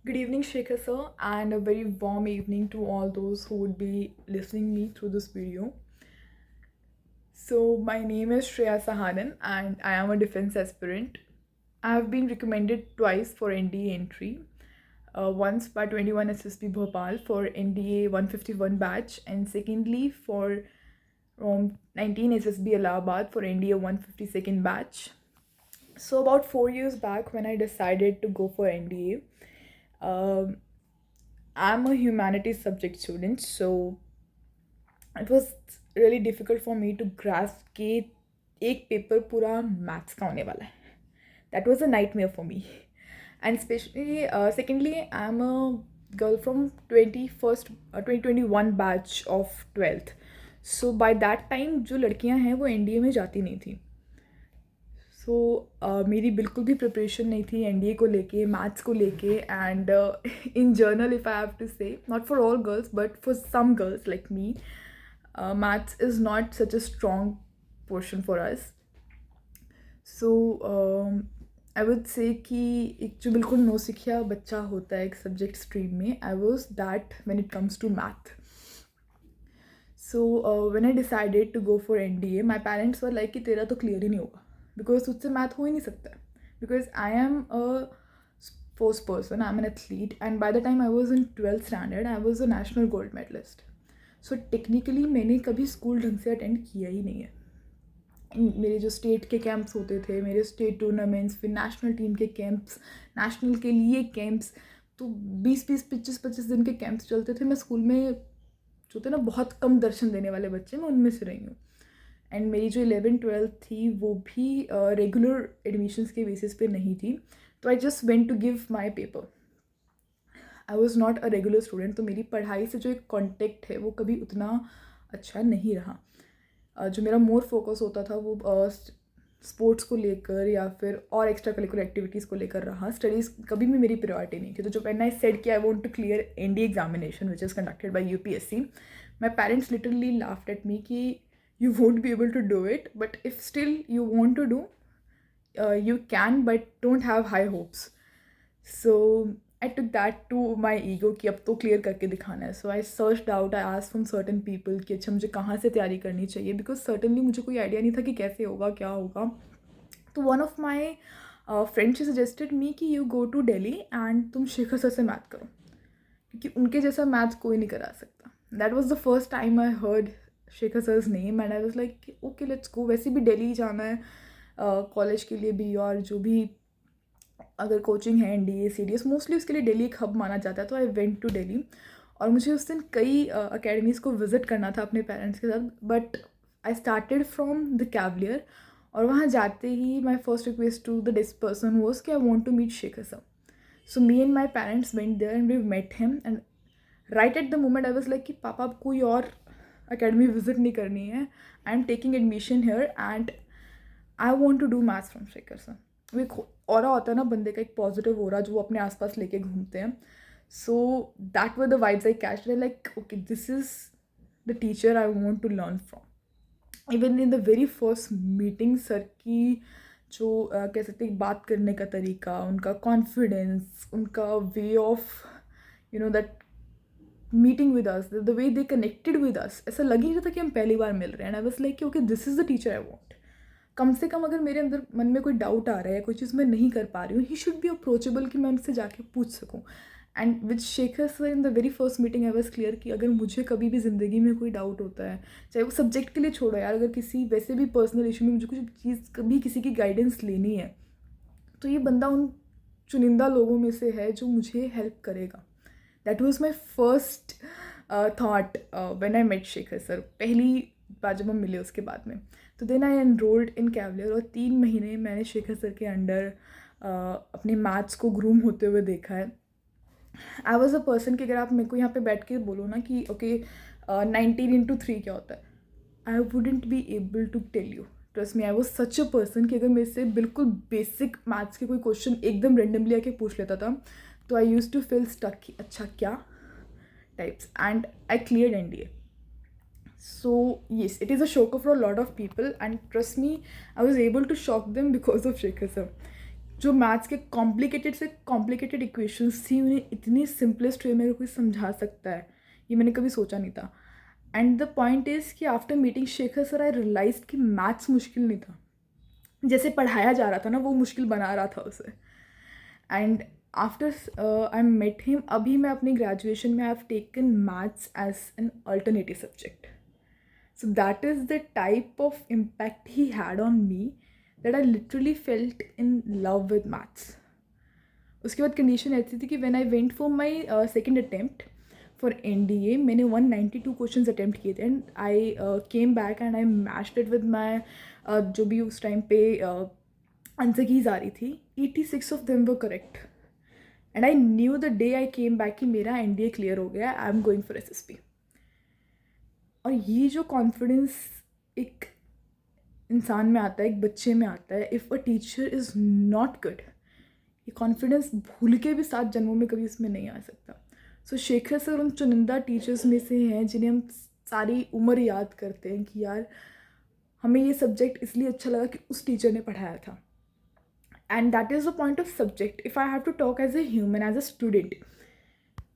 Good evening, Shekhar sir, and a very warm evening to all those who would be listening me through this video. So, my name is Shreya Sahanan, and I am a defense aspirant. I have been recommended twice for NDA entry. Once by 21 SSB Bhopal for NDA 151 batch, and secondly for 19 SSB Allahabad for NDA 152nd batch. So, about 4 years back, when I decided to go for NDA, I'm a humanities subject student, so it was really difficult for me to grasp कि एक paper पूरा maths का होने वाला है. That was a nightmare for me. And especially, secondly, I'm a girl from 2021 batch of 12th. So by that time जो लड़कियां हैं वो एनडीए में जाती नहीं थी. सो मेरी बिल्कुल भी प्रिपरेशन नहीं थी एनडीए को लेके, मैथ्स को लेके. And in general if I have to say, not for all girls but for some girls like me, maths is not such a strong portion for us. So I would say कि एक जो बिल्कुल नौसिखिया बच्चा होता है एक subject stream में, I was that when it comes to math. So when I decided to go for NDA, my parents were like कि तेरा तो क्लियर ही नहीं होगा, बिकॉज तुझसे मैथ हो ही नहीं सकता. Because I am a sports person, I am an athlete, and by the time I was in 12th standard I was a national gold medalist. So technically मैंने कभी स्कूल ढंग से अटेंड किया ही नहीं है. मेरे जो स्टेट के कैंप्स होते थे, मेरे स्टेट टूर्नामेंट्स, फिर नेशनल टीम के कैंप्स, नेशनल के लिए कैंप्स, तो 20-20, 25-25 दिन के कैंप्स चलते थे. मैं स्कूल में जो थे ना बहुत कम दर्शन देने वाले बच्चे, मैं उनमें से रही हूँ. एंड मेरी जो 11th-12th थी वो भी रेगुलर एडमिशन्स के बेसिस पे नहीं थी. तो I just went to give my paper. I was not a regular student, तो मेरी पढ़ाई से जो एक कॉन्टेक्ट है वो कभी उतना अच्छा नहीं रहा. जो मेरा मोर फोकस होता था वो स्पोर्ट्स को लेकर या फिर और एक्स्ट्रा करिकुलर एक्टिविटीज़ को लेकर रहा. स्टडीज़ कभी भी मेरी प्रायोरिटी नहीं थी. तो जो व्हेन आई सेड कि I want to clear NDA examination which is conducted by UPSC, my parents literally laughed at me कि you won't be able to do it, but if still you want to do, you can, but don't have high hopes. So I took that to my ego कि अब तो clear करके दिखाना है. So I searched out, I asked from certain people कि अच्छा मुझे कहाँ से तैयारी करनी चाहिए, बिकॉज सर्टनली मुझे कोई आइडिया नहीं था कि कैसे होगा, क्या होगा. तो one of my friends suggested me कि you go to Delhi and तुम शेखर सर से मैथ करो, क्योंकि उनके जैसा मैथ कोई नहीं करा सकता. That was the first time I heard Shekhar sir's name and I was like okay let's go. वैसे भी दिल्ली जाना है कॉलेज के लिए भी, और जो भी अगर कोचिंग है एनडीए सीडीएस मोस्टली उसके लिए दिल्ली एक हब माना जाता है. तो आई वेंट टू दिल्ली, और मुझे उस दिन कई अकेडमीज़ को विज़िट करना था अपने पेरेंट्स के साथ. But I started from the Cavalier, और वहाँ जाते ही my first request to the this person was कि I want to meet Shekhar sir. So me and my parents went there and we met him. And right at the moment I was like कि पापा अब कोई और academy visit नहीं करनी है, I am taking admission here and I want to do maths from Shekhar sir. वो एक ऑरा होता है ना बंदे का, एक पॉजिटिव ऑरा जो वो अपने आसपास लेके घूमते हैं. So that were the vibes I catch, like okay this is the teacher I want to learn from. Even in the very first meeting sir की जो कह सकते हैं बात करने का तरीका, उनका कॉन्फिडेंस, उनका way of you know that meeting with us, the way they connected with us, ऐसा लग ही रहा था कि हम पहली बार मिल रहे हैं. And I was like okay this is the teacher I want. कम से कम अगर मेरे अंदर मन में कोई डाउट आ रहा है, कोई चीज़ मैं नहीं कर पा रही हूँ, ही शुड बी अप्रोचेबल कि मैं उनसे जाके पूछ सकूँ. And with Shekhar sir in the very first meeting I was clear कि अगर मुझे कभी भी ज़िंदगी में कोई डाउट होता है, चाहे वो सब्जेक्ट के लिए छोड़ो यार, अगर किसी वैसे भी पर्सनल इशू में मुझे कुछ चीज़ कभी किसी की गाइडेंस लेनी है, तो ये बंदा उन चुनिंदा लोगों में से है जो मुझे हेल्प करेगा. That was my first thought when I met Shekhar sir. पहली बार जब हम मिले उसके बाद में, तो then I enrolled in Cavalier, और 3 महीने मैंने शेखर सर के अंडर अपने मैथ्स को ग्रूम होते हुए देखा है. आई वॉज अ पर्सन कि अगर आप मेरे को यहाँ पे बैठ के बोलो ना कि ओके 19 into 3 क्या होता है, I wouldn't be able to tell you. Trust me, I was such a person कि अगर मेरे से बिल्कुल बेसिक मैथ्स के कोई क्वेश्चन एकदम रेंडमली आके पूछ लेता था, तो आई यूज टू फील स्टक कि अच्छा क्या types. And I cleared NDA. So yes, it is a shocker for a lot of people, and trust me, I was able to shock them because of Shekhar sir. जो maths के complicated से complicated equations थी उन्हें इतनी simplest way में कोई समझा सकता है, ये मैंने कभी सोचा नहीं था. एंड द पॉइंट इज़ कि after meeting Shekhar sir I realise कि मैथ्स मुश्किल नहीं था, जैसे पढ़ाया जा रहा था ना वो मुश्किल बना रहा था उसे. And after I met him, अभी मैं अपनी ग्रेजुएशन में I have taken maths as an alternative subject. So that is the type of impact he had on me that I literally felt in love with maths. उसके बाद condition ऐसी थी कि when I went for my second attempt for NDA, मैंने 192 questions attempt किए थे and I came back and I mashed it with my जो भी उस टाइम पे आंसर कीज आ रही थी. 86 of them were correct and I knew the day I came back कि मेरा NDA क्लियर हो गया, आई एम गोइंग फॉर SSB. और ये जो कॉन्फिडेंस एक इंसान में आता है, एक बच्चे में आता है, if a teacher is not good, ये कॉन्फिडेंस भूल के भी 7 जन्मों में कभी इसमें नहीं आ सकता. सो शेखर सर उन चुनिंदा टीचर्स में से हैं जिन्हें हम सारी उम्र याद करते हैं कि यार हमें ये सब्जेक्ट इसलिए अच्छा लगा कि उस टीचर ने पढ़ाया था. And that is the point of subject. If I have to talk as a human, as a student,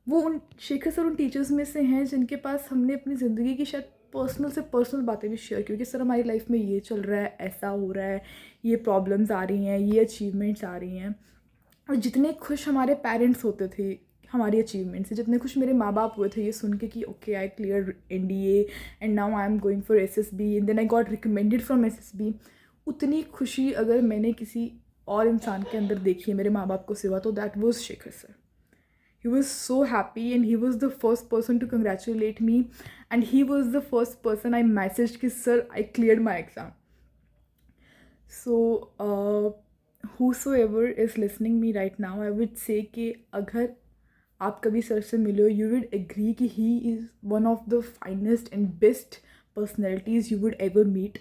वो उन शेखर सर उन टीचर्स में से हैं जिनके पास हमने अपनी ज़िंदगी की शायद पर्सनल से पर्सनल बातें भी शेयर की कि सर हमारी लाइफ में ये चल रहा है, ऐसा हो रहा है, ये प्रॉब्लम्स आ रही हैं, ये अचीवमेंट्स आ रही हैं. और जितने खुश हमारे पेरेंट्स होते थे हमारी अचीवमेंट से, जितने खुश मेरे माँ बाप हुए थे ये सुन के कि okay I clear NDA and now I am going for SSB and then I got recommended from SSB, उतनी खुशी अगर मैंने किसी और इंसान के अंदर देखी है मेरे माँ बाप को सिवा, तो that was Shekhar sir. He was so happy and he was the first person to congratulate me and he was the first person I messaged कि sir I cleared my exam. So whosoever is listening me right now, I would say कि अगर आप कभी sir से मिले हो, you would agree कि he is one of the finest and best personalities you would ever meet.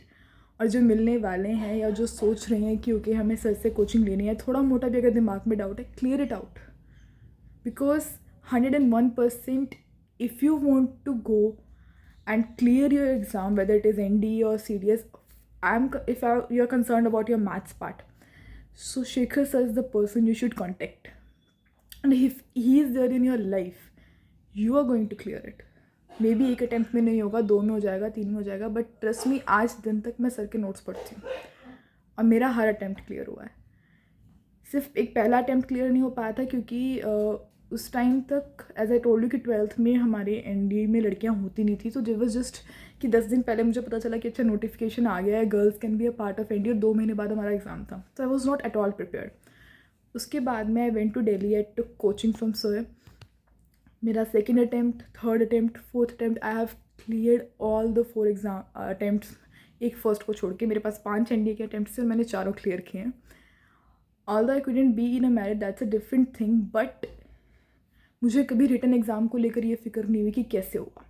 और जो मिलने वाले हैं या जो सोच रहे हैं कि ओके हमें सर से कोचिंग लेनी है, थोड़ा मोटा भी अगर दिमाग में डाउट है, clear it out. Because 101%, if you want to go and clear your exam, whether it is NDE or CDS, you're concerned about your maths part, so Shekhar sir is the person you should contact. And if he is there in your life, you are going to clear it. Maybe एक attempt में नहीं होगा, 2 में हो जाएगा, 3 में हो जाएगा, बट ट्रस्ट मी आज दिन तक मैं सर के नोट्स पढ़ती हूँ और मेरा हर अटैम्प्ट क्लियर हुआ है. सिर्फ एक पहला अटैम्प्ट क्लियर नहीं हो पाया था क्योंकि उस टाइम तक एज आई टोल्ड यू कि 12th में हमारे NDA में लड़कियां होती नहीं थी. तो जो वॉज जस्ट कि 10 दिन पहले मुझे पता चला कि अच्छा नोटिफिकेशन आ गया है, girls can be a part of NDA, और 2 महीने बाद हमारा एग्ज़ाम था. तो I was not at all prepared. उसके बाद में I went to Delhi, I took coaching from sir. मेरा second attempt, third attempt, fourth attempt, I have cleared all the 4 exam attempts, एक फर्स्ट को छोड़ के. मेरे पास 5 NDA के अटैम्प्ट से मैंने 4 क्लियर किए हैं. Although I couldn't be in a merit, that's a different thing, but मुझे कभी रिटन एग्ज़ाम को लेकर ये फिक्र नहीं हुई कि कैसे होगा.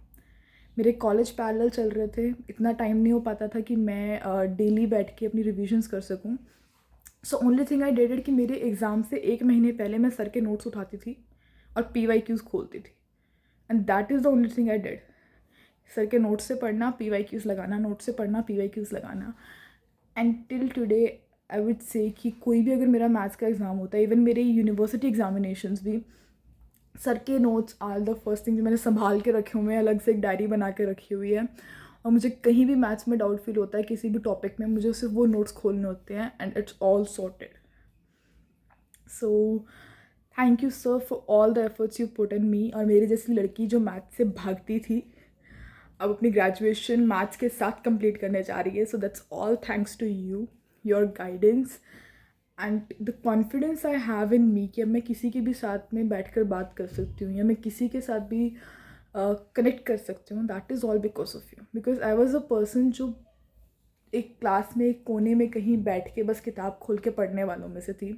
मेरे कॉलेज पैरेलल चल रहे थे, इतना टाइम नहीं हो पाता था कि मैं डेली बैठ के अपनी रिविजन्स कर सकूं. So only thing I did कि मेरे एग्ज़ाम से 1 महीने पहले मैं सर के नोट्स उठाती थी और PYQs खोलती थी. And that is the only thing I did. Sir के नोट्स से पढ़ना, PYQs लगाना, नोट्स से पढ़ना, PYQs लगाना. And till today I would say कि कोई भी अगर मेरा मैथ्स का एग्ज़ाम होता है, इवन मेरे यूनिवर्सिटी एग्जामिनेशंस भी, सर के notes are the first thing जो मैंने संभाल के रखे हुए हैं, अलग से एक डायरी बना के रखी हुई है. और मुझे कहीं भी मैथ्स में डाउट फील होता है किसी भी टॉपिक में, मुझे सिर्फ वो नोट्स खोलने होते हैं and it's all sorted. So thank you sir for all the efforts you put in me. और मेरी जैसी लड़की जो मैथ्स से भागती थी अब अपनी ग्रेजुएशन मैथ्स के साथ कंप्लीट करने जा रही है. So that's all thanks to you, your guidance and the confidence I have in me कि अब मैं किसी के भी साथ में बैठकर बात कर सकती हूँ या मैं किसी के साथ भी कनेक्ट कर सकती हूँ. That is all because of you. Because I was a person जो एक क्लास में एक कोने में कहीं बैठ के बस किताब खोल के पढ़ने वालों में से थी.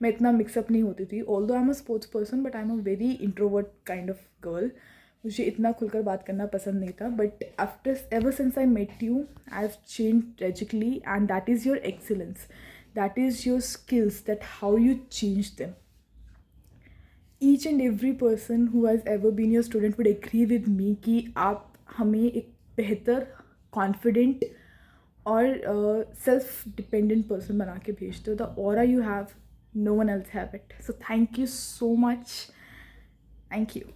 मैं इतना मिक्सअप नहीं होती थी. Although I am a sports person, but I am a very introvert kind of girl. मुझे इतना खुलकर बात करना पसंद नहीं था. But after ever since I met you, I have change tragically and that is your excellence. That is your skills, that how you change them. Each and every person who has ever been your student would agree with me कि आप हमें एक बेहतर, confident और self dependent person बना के भेजते हो. The aura you have no one else have it. So thank you so much. Thank you.